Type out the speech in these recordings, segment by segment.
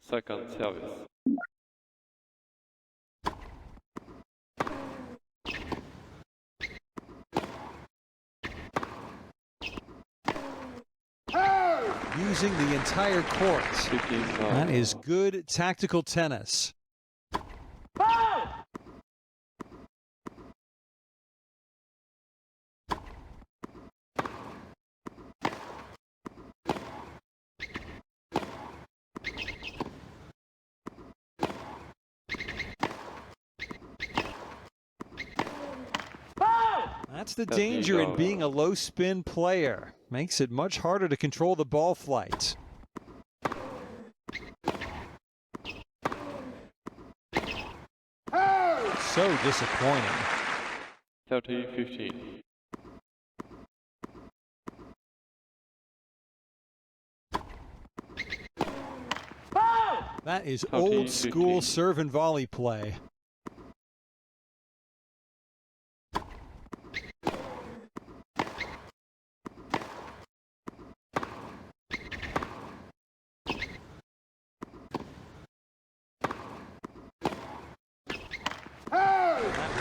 Second service. Using the entire court. That is good tactical tennis. That's the danger in being a low spin player. Makes it much harder to control the ball flight. So disappointing. 30-15. That is old school serve and volley play.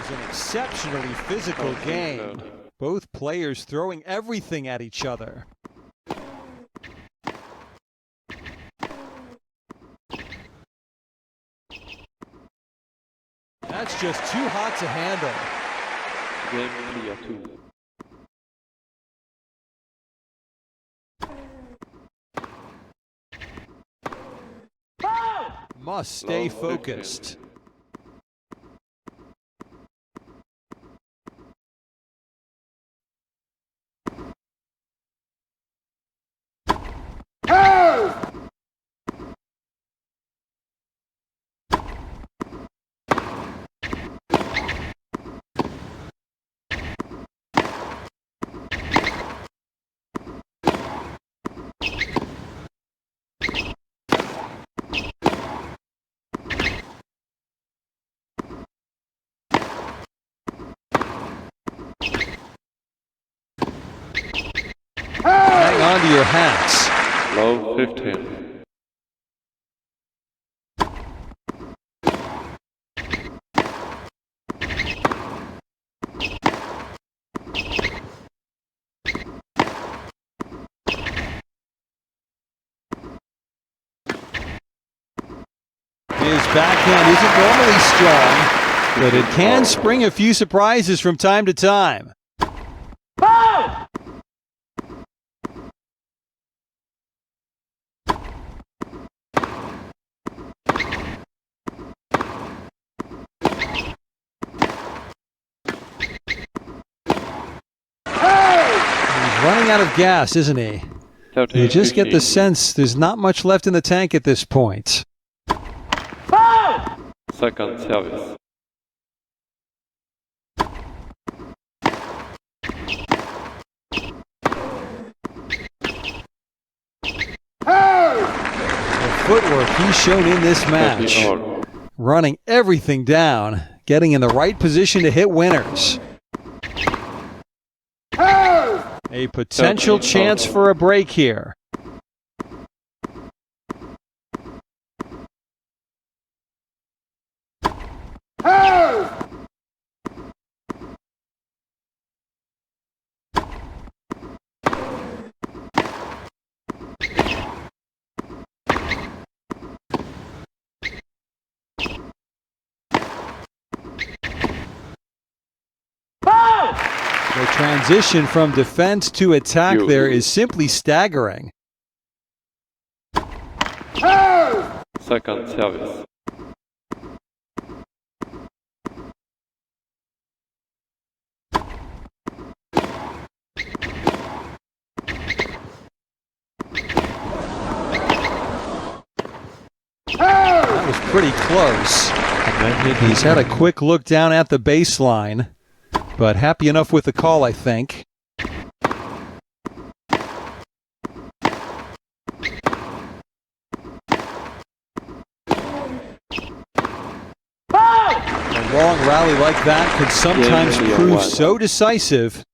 An exceptionally physical game. Both players throwing everything at each other. That's just too hot to handle. Game clear 2. Must stay focused. Hang on to your hats. Low 15. His backhand isn't normally strong, but it can spring a few surprises from time to time. Running out of gas, isn't he? You just get the sense there's not much left in the tank at this point. Second service. The footwork he's shown in this match. Running everything down, getting in the right position to hit winners. A potential chance for a break here. The transition from defense to attack there is simply staggering. Second service. That was pretty close. He's had a quick look down at the baseline, but happy enough with the call, I think. long rally like that could sometimes Yeah, prove one. so decisive.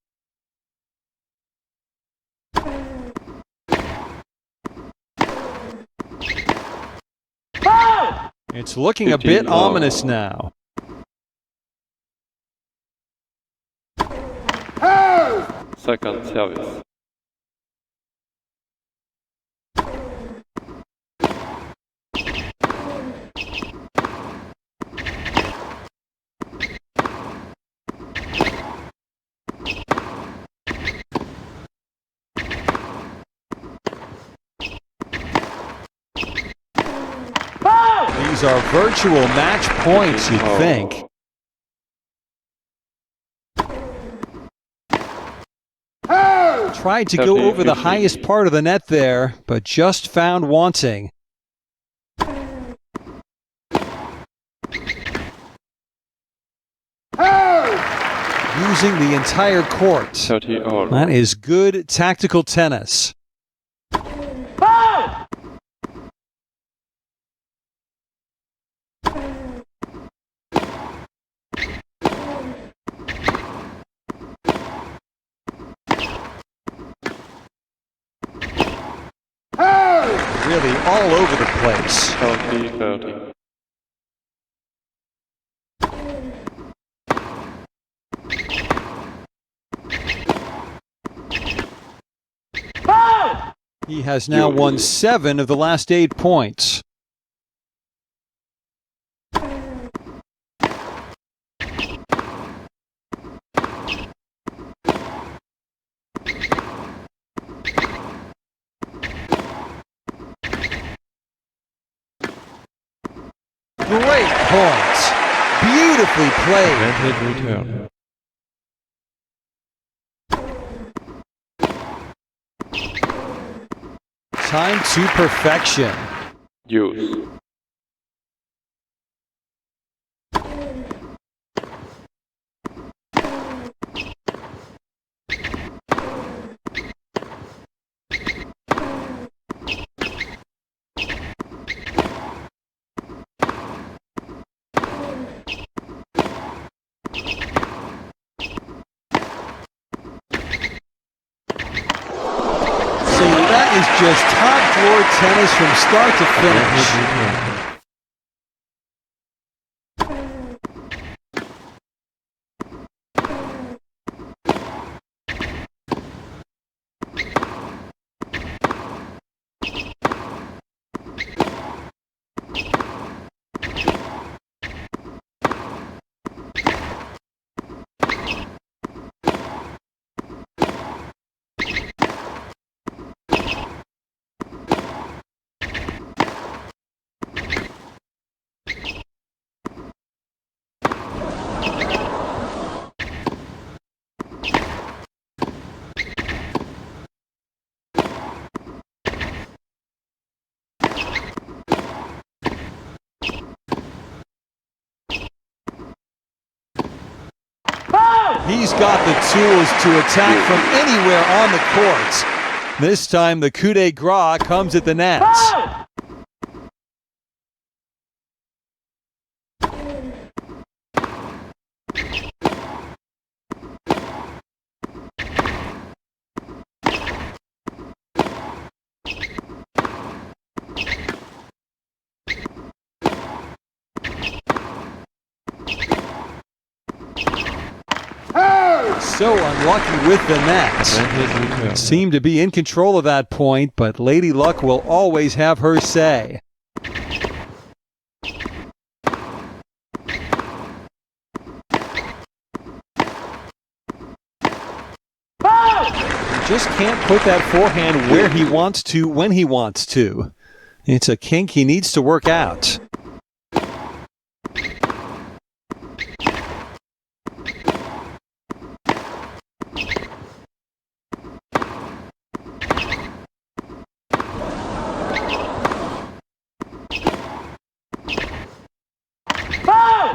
It's looking a 15 bit all. ominous now. Second service. These are virtual match points, you'd think. Tried to go over the highest part of the net there, but just found wanting. Using the entire court. 30 all. That is good tactical tennis. Really all over the place. 30-30. He has now won 7 of the last 8 points. Great points. Beautifully played. Advantage return. Time to perfection. Use. That is just top-floor tennis from start to finish. He's got the tools to attack from anywhere on the court. This time the coup de grace comes at the net. So unlucky with the net. Seemed to be in control of that point, but Lady Luck will always have her say. Just can't put that forehand where he wants to, when he wants to. It's a kink he needs to work out.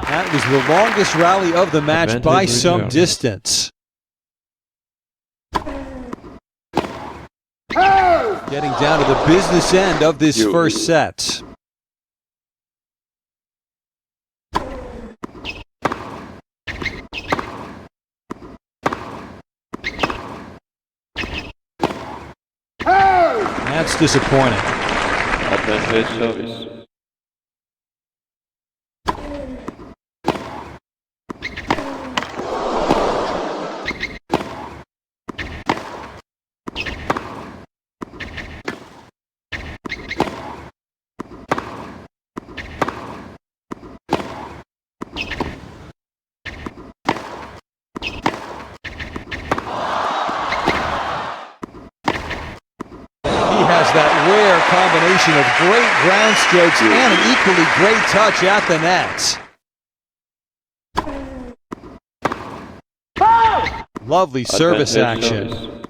That was the longest rally of the match by some distance. Getting down to the business end of this first set. That's disappointing. Advantage service. That rare combination of great ground strokes and an equally great touch at the net. Lovely service action.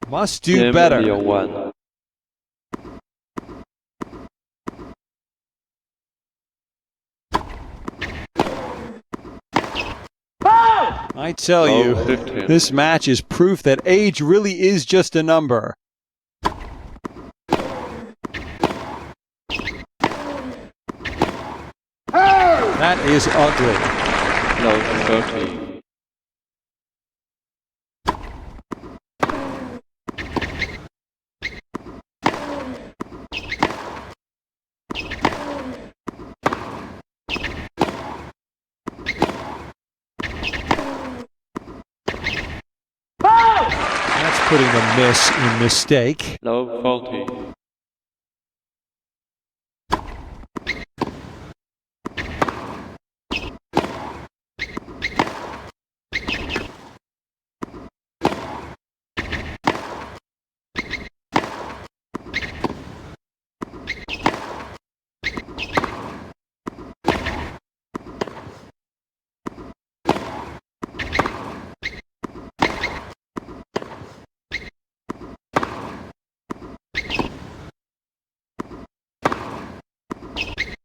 Must do better. I tell you, 15. This match is proof that age really is just a number. That is ugly. Low 30. That's putting a miss in mistake. Low 40.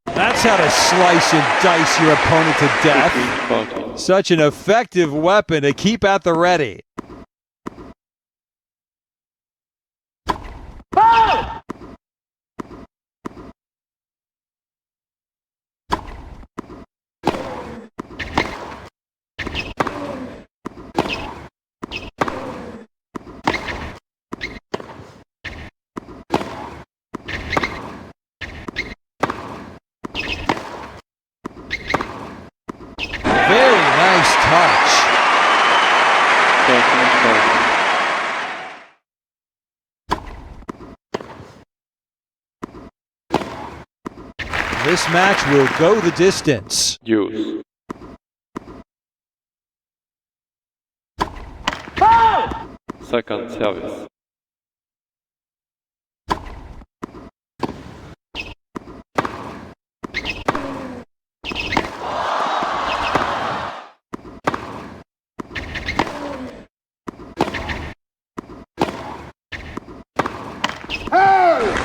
That's how to slice and dice your opponent to death. 40. Such an effective weapon to keep at the ready. Touch. This match will go the distance. Use. Second service.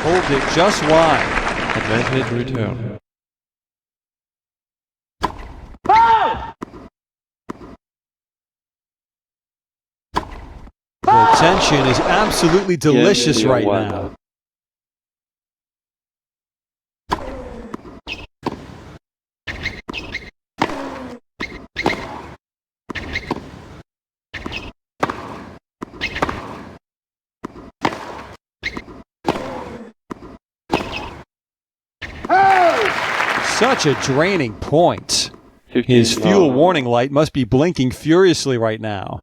Hold it just wide. Advantage return. The tension is absolutely delicious right now. Such a draining point. His fuel warning light must be blinking furiously right now.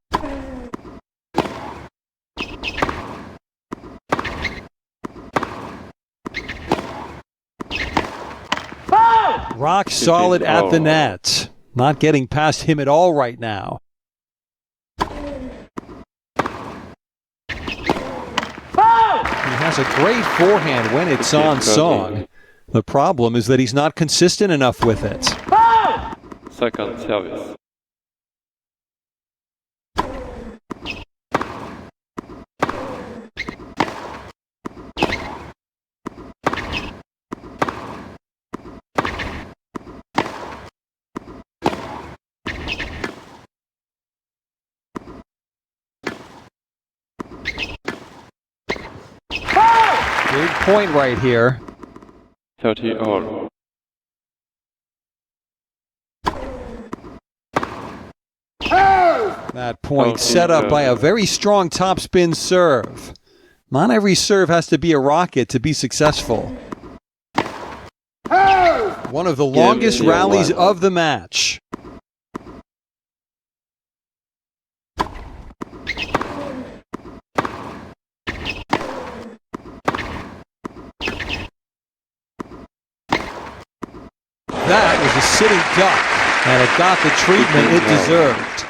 Rock solid at the net. Not getting past him at all right now. He has a great forehand when it's on song. The problem is that he's not consistent enough with it. Second service. Big point right here. 30 all. That point set up by a very strong topspin serve. Not every serve has to be a rocket to be successful. One of the longest rallies of the match. That was a sitting duck, and it got the treatment it deserved.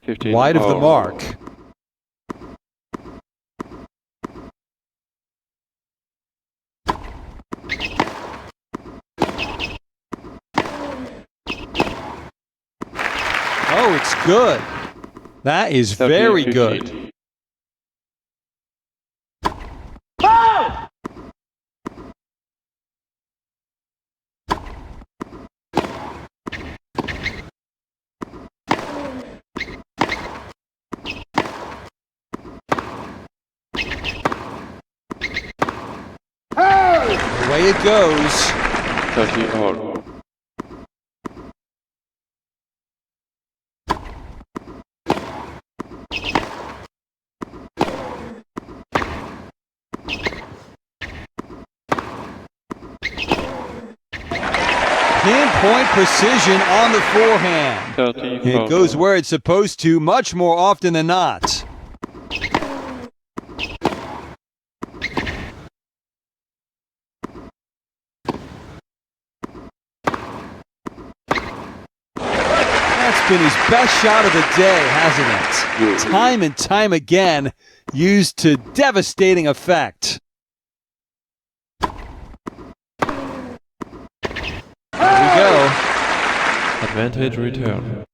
15 Wide of the mark. Oh, it's good. That is very good. Away it goes. 30 all. Pinpoint precision on the forehand. 30 It goes where it's supposed to much more often than not. That's been his best shot of the day, hasn't it? Time and time again, used to devastating effect. There we go. Advantage return.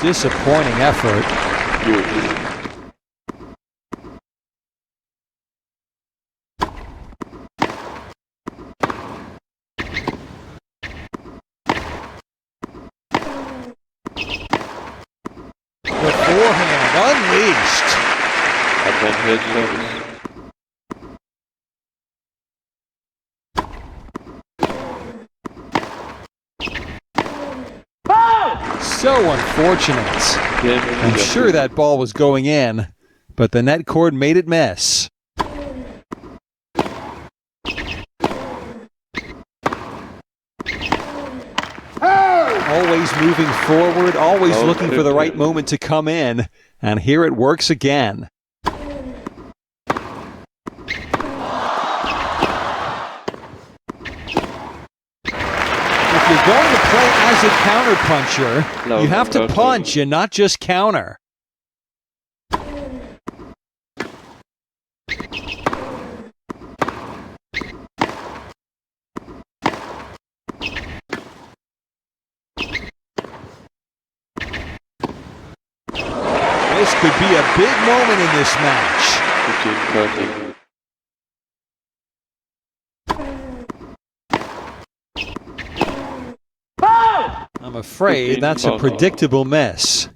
Disappointing effort. The forehand unleashed. Advantage service. So unfortunate. I'm sure that ball was going in, but the net cord made it miss. Always moving forward, always looking for the right moment to come in, and here it works again. If you're going to play as a counterpuncher, you have to punch and not just counter. This could be a big moment in this match. 15, 30. I'm afraid that's a predictable miss.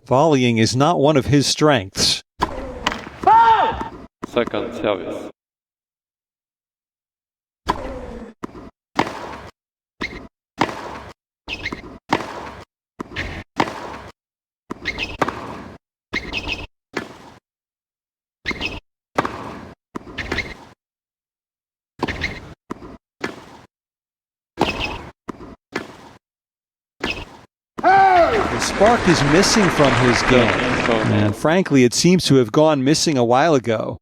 Volleying is not one of his strengths. Second service. The spark is missing from his game, and frankly, it seems to have gone missing a while ago.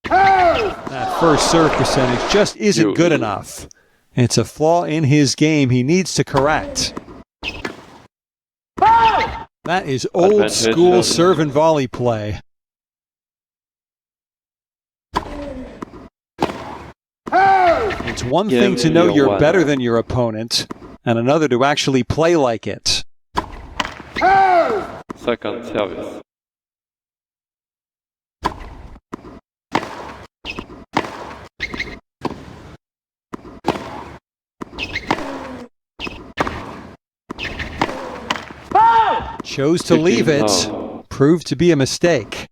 That first serve percentage just isn't good enough. It's a flaw in his game he needs to correct. That is old school serve and volley play. It's one thing to know you're better than your opponent, and another to actually play like it. Second service. Chose to leave it. love. Proved to be a mistake.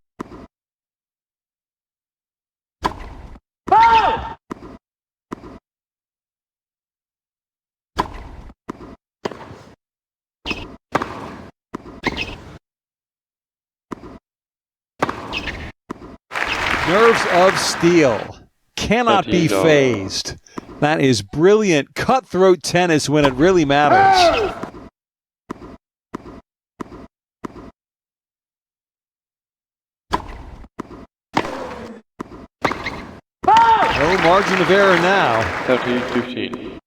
Nerves of steel. Cannot be 13 love. phased. That is brilliant cutthroat tennis when it really matters. No margin of error now. 30-15.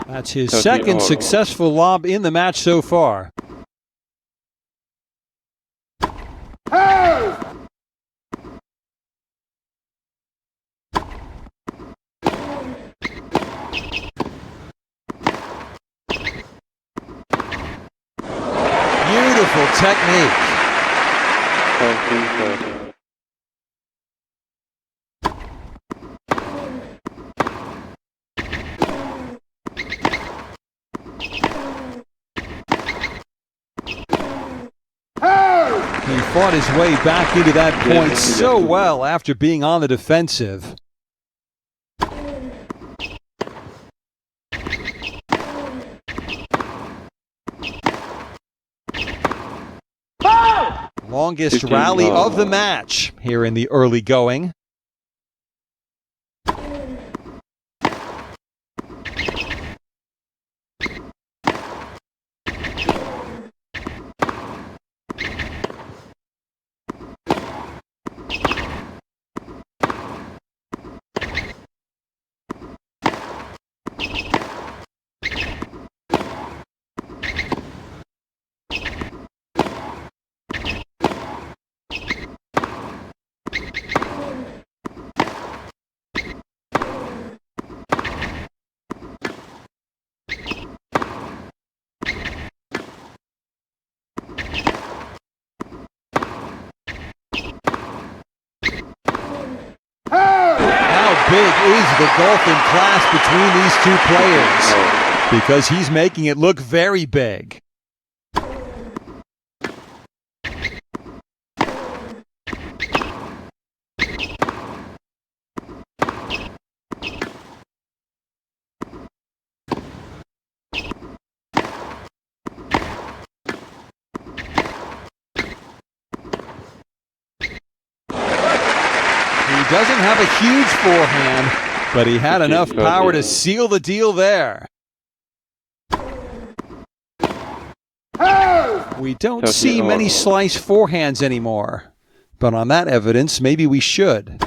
That's his 30 second all. successful lob in the match so far. Beautiful technique. 30-30. He fought his way back into that point so well after being on the defensive. Longest 15 rally love. of the match here in the early going. How big is the gulf in class between these two players? Because he's making it look very big. He doesn't have a huge forehand, but he had enough power to seal the deal there. We don't see many slice forehands anymore, but on that evidence, maybe we should.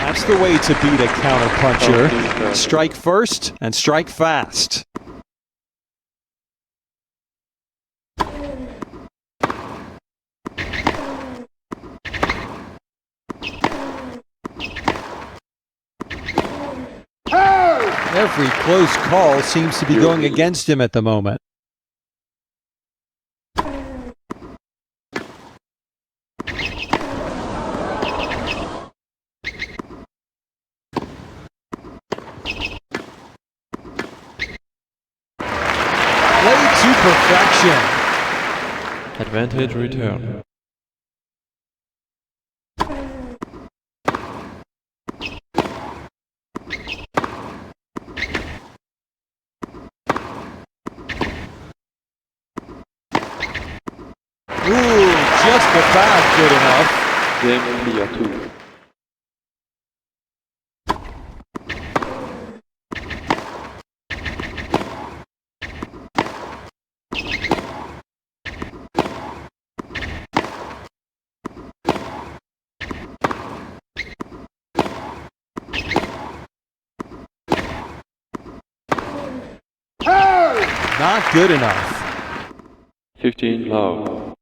That's the way to beat a counterpuncher. Strike first and strike fast. Every close call seems to be going against him at the moment. Played to perfection. Advantage return. Ooh, just about good enough. Game clear 2. Not good enough. 15 low.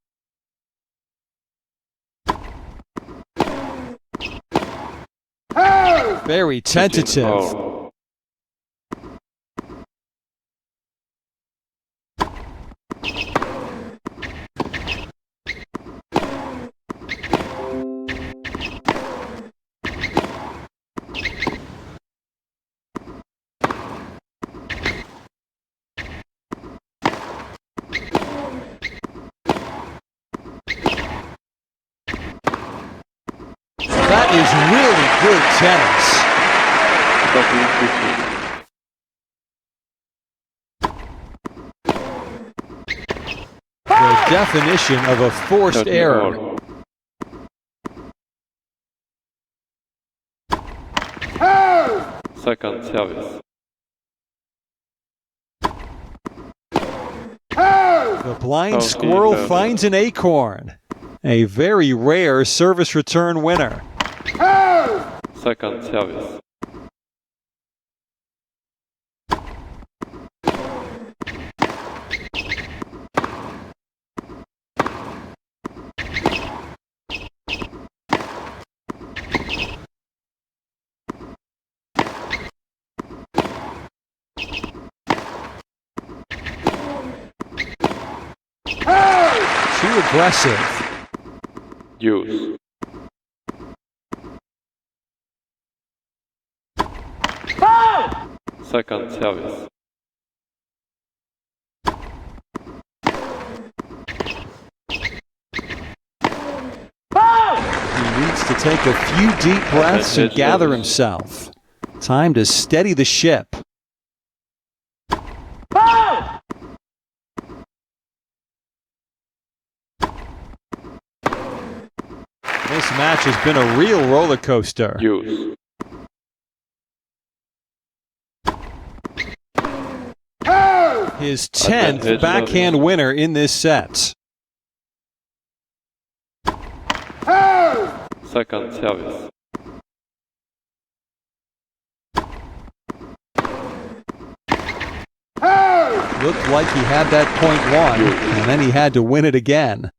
Very 15 tentative. low. That is really good tennis. 13-15. The definition of a forced 13 error. all. Second service. The blind 13 squirrel service. finds an acorn. A very rare service return winner. Second service. Too aggressive. Deuce. Second service. He needs to take a few deep breaths and gather himself. Time to steady the ship. This match has been a real roller coaster. Deuce. His 10th backhand winner in this set. Second service. Looked like he had that point won, and then he had to win it again.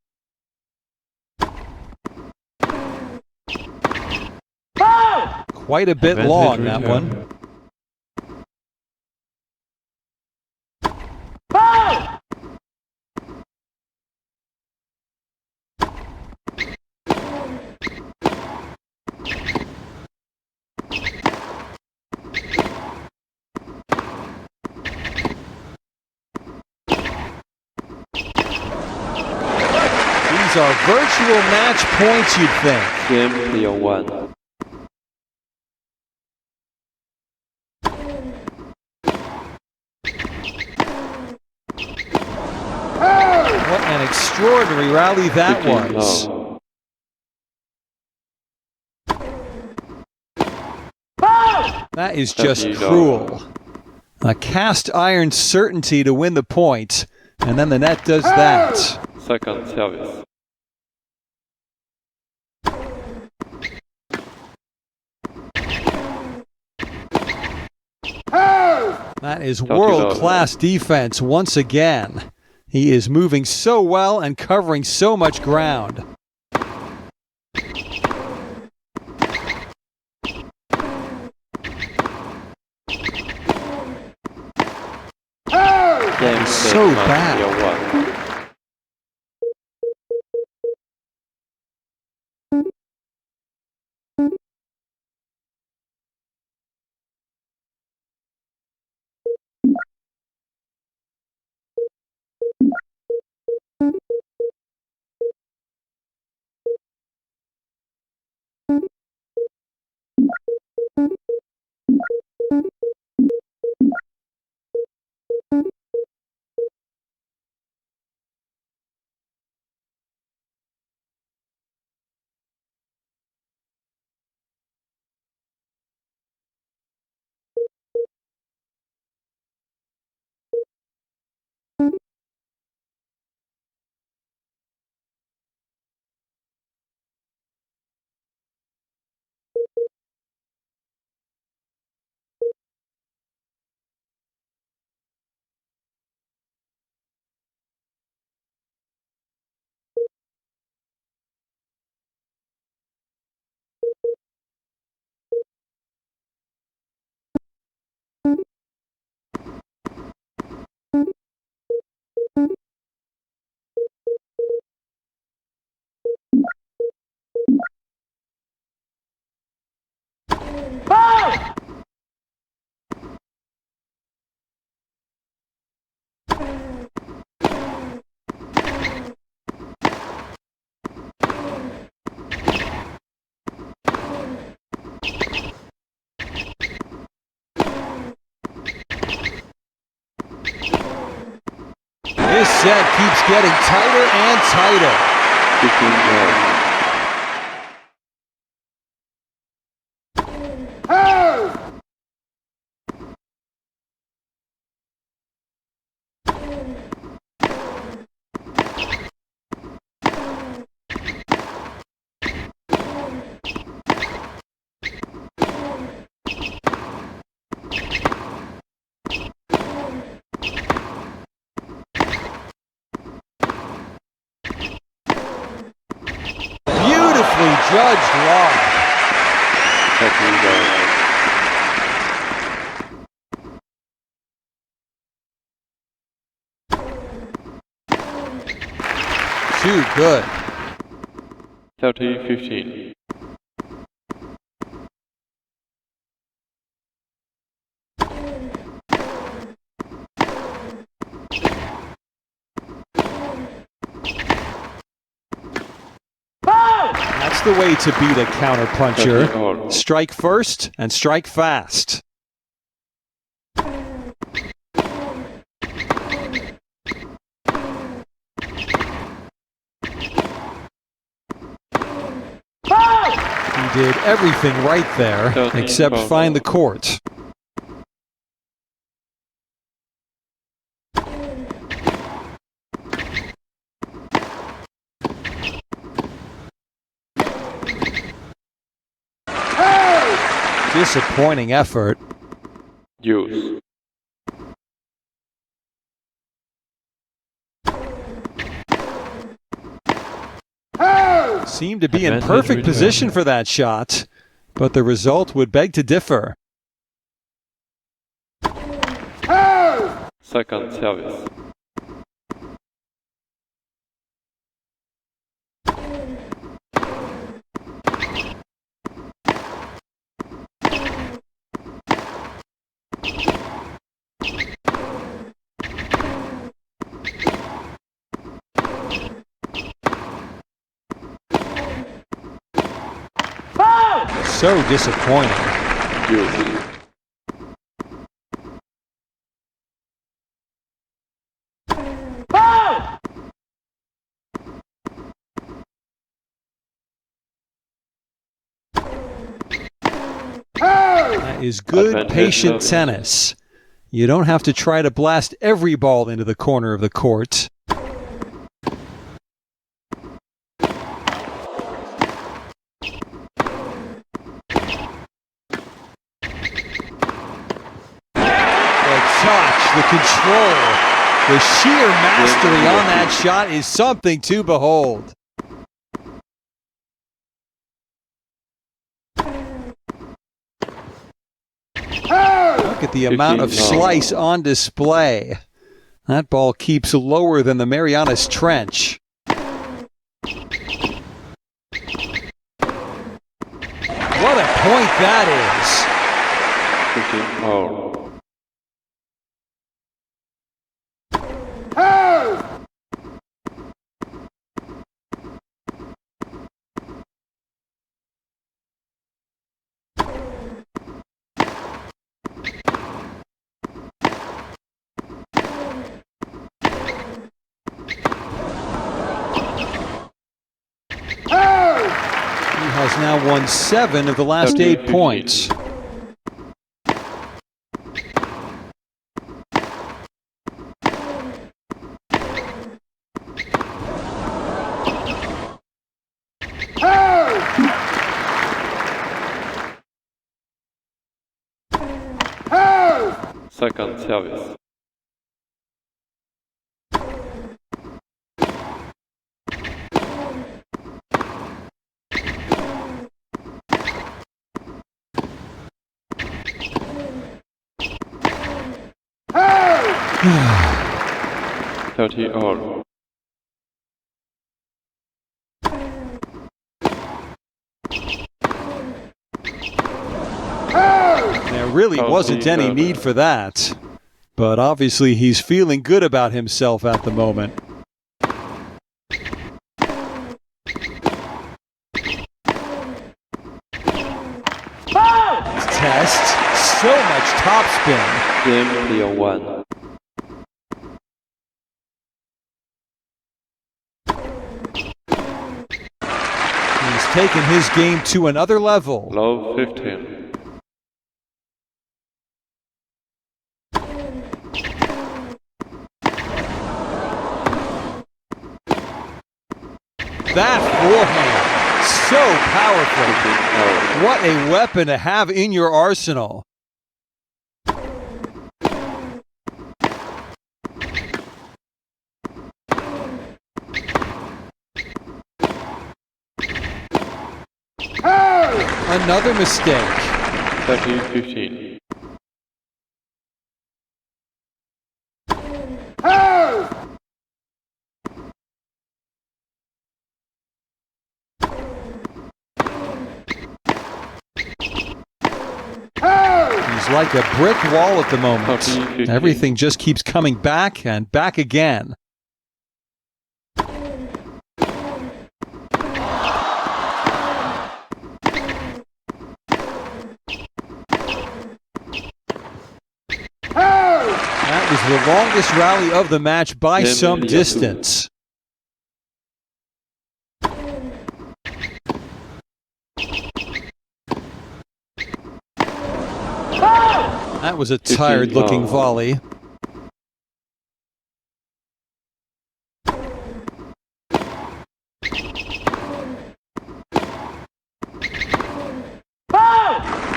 Quite a bit long, that one. These are virtual match points, you'd think. Game player 1. What an extraordinary rally that 15 was. low. That is just 13 low. cruel. A cast iron certainty to win the point, and then the net does that. Second service. That is world-class defense once again. He is moving so well and covering so much ground. Game So set, bad. player 1. This set keeps getting tighter and tighter. 15 love. Beautifully judged lob. 13 love. Too good. 30-15. That's the way to beat a counterpuncher. 30 all. Strike first and strike fast. He did everything right there, 13 except all. find the court. Disappointing effort. Use. Seemed to be in Advantage perfect return. position for that shot, but the result would beg to differ. Second service. So disappointing. Use. That is good, Advantage patient service. tennis. You don't have to try to blast every ball into the corner of the court. The touch, the control, the sheer mastery on that shot is something to behold. Look at the amount of 15 all. slice on display. That ball keeps lower than the Marianas Trench. What a point that is. 15 all. He has now won 7 of the last 8 13-15. points. Second service. Yeah. 30 all. There really wasn't any need for that. But obviously he's feeling good about himself at the moment. Test. So much topspin. Game clear 1. He's taken his game to another level. Love 15. That forehand, so powerful. What a weapon to have in your arsenal. Another mistake. 30-15. He's like a brick wall at the moment. 30-15. Everything just keeps coming back and back again. That was the longest rally of the match by some distance. That was a tired-looking volley.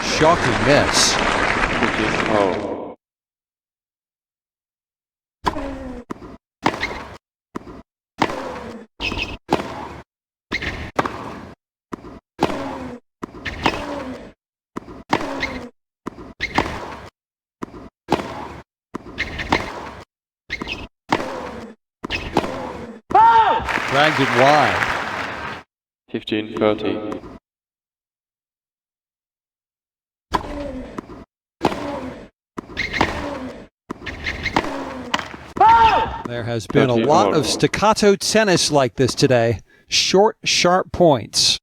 Shocking miss. Dragged it wide. 15-30. There has been a lot of staccato tennis like this today. Short, sharp points.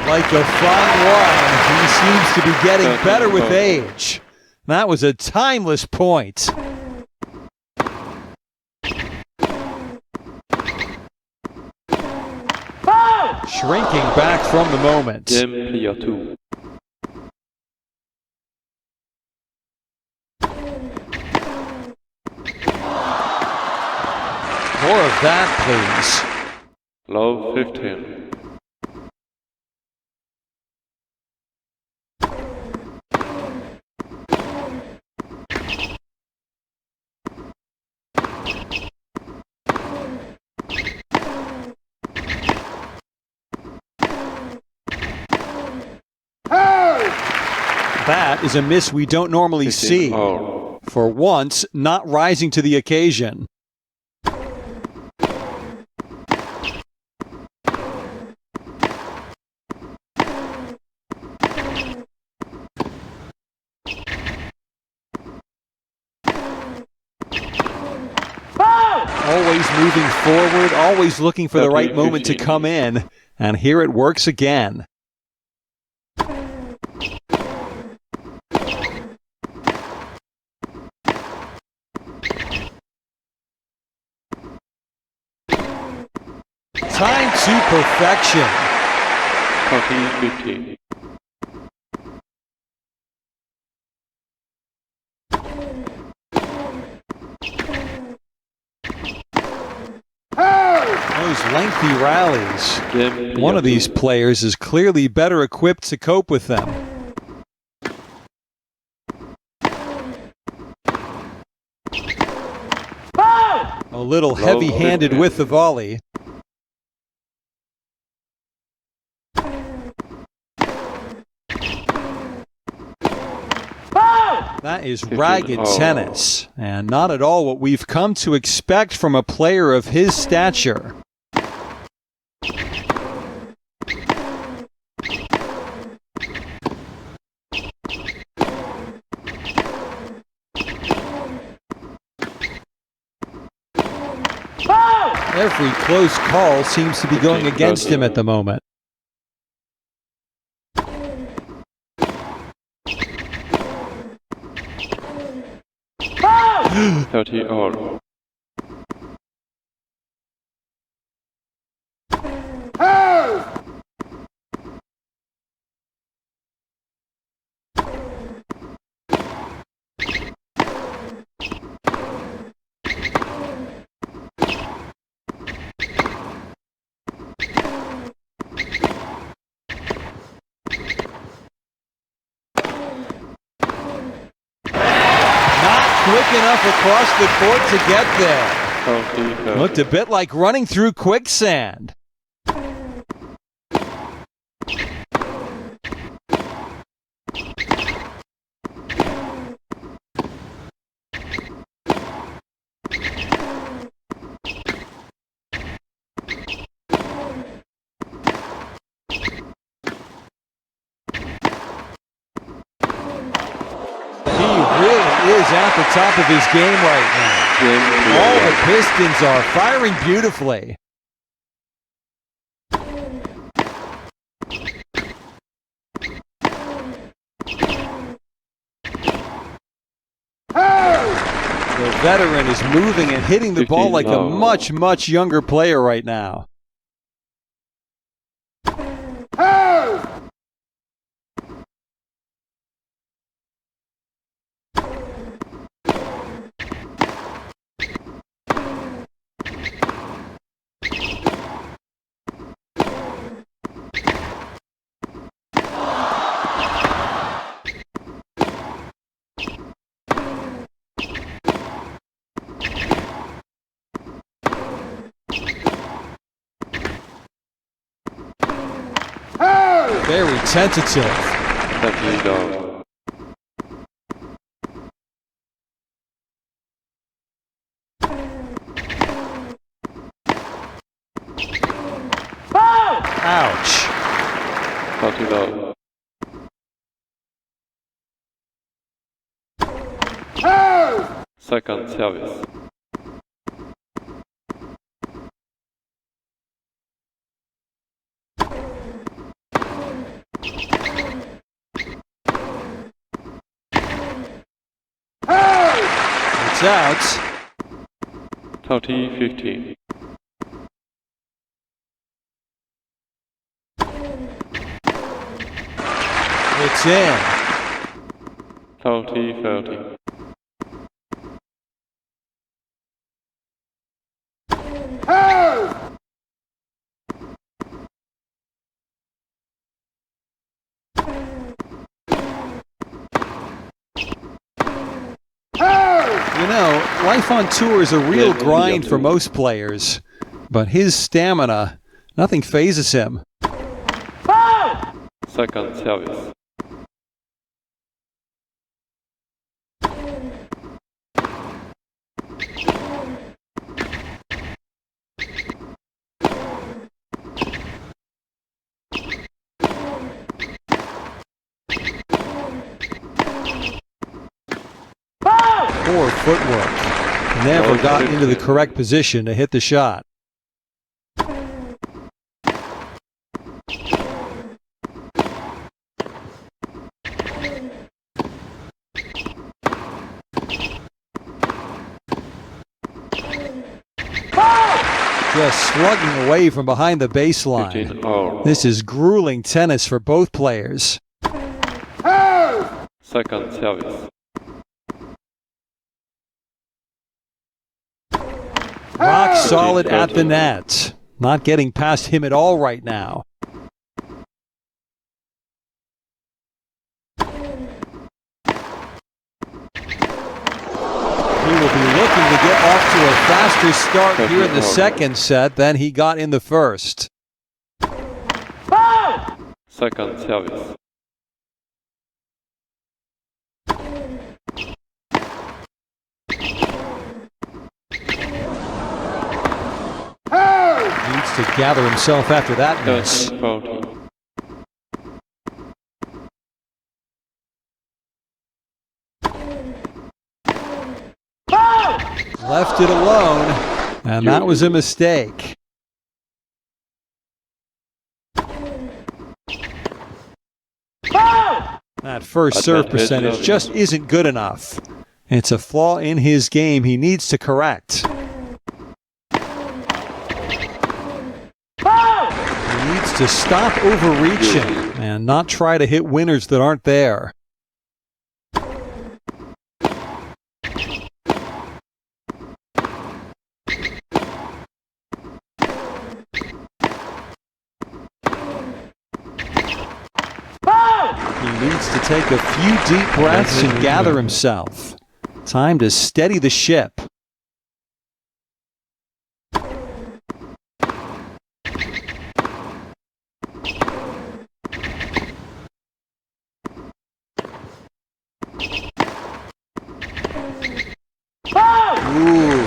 Like a fine wine, he seems to be getting better with age. That was a timeless point. Shrinking back from the moment. Game clear 2. More of that, please. Love 15. That is a miss we don't normally see. For once, not rising to the occasion. Always moving forward, always looking for the right moment to come in. And here it works again. Time to perfection. 30-15. Those lengthy rallies. One of these players is clearly better equipped to cope with them. A little heavy-handed with the volley. That is 15 ragged all. tennis, and not at all what we've come to expect from a player of his stature. Every close call seems to be going against him at the moment. 30 all. Quick enough across the court to get there. 30. Looked a bit like running through quicksand. Is at the top of his game right now. All the Pistons are firing beautifully. The veteran is moving and hitting the ball like a much, much younger player right now. Very tentative. Ouch. 30 low. Second service. It's out. 30-15. It's in. 30-30. You know, life on tour is a real grind for most players, but his stamina, nothing phases him. Second service. Poor footwork. Never got into the correct position to hit the shot. Just slugging away from behind the baseline. This is grueling tennis for both players. Second service. Rock solid at the net. Not getting past him at all right now. He will be looking to get off to a faster start here in the second set than he got in the first. Second service. to gather himself after that miss. 13-14. Left it alone, and that was a mistake. That first serve percentage just isn't good enough. It's a flaw in his game he needs to correct. He needs to stop overreaching and not try to hit winners that aren't there. He needs to take a few deep breaths and gather himself. Time to steady the ship. Ooh.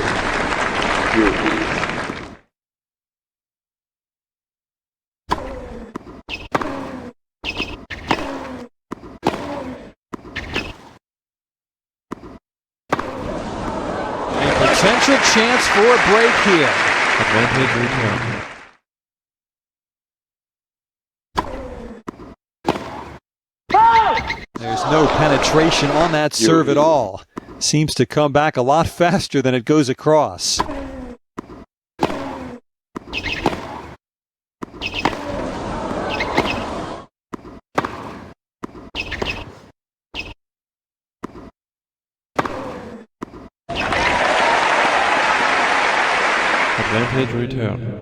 Potential chance for a break here. Advantage return. There's no penetration on that serve at all. Seems to come back a lot faster than it goes across. Advantage return.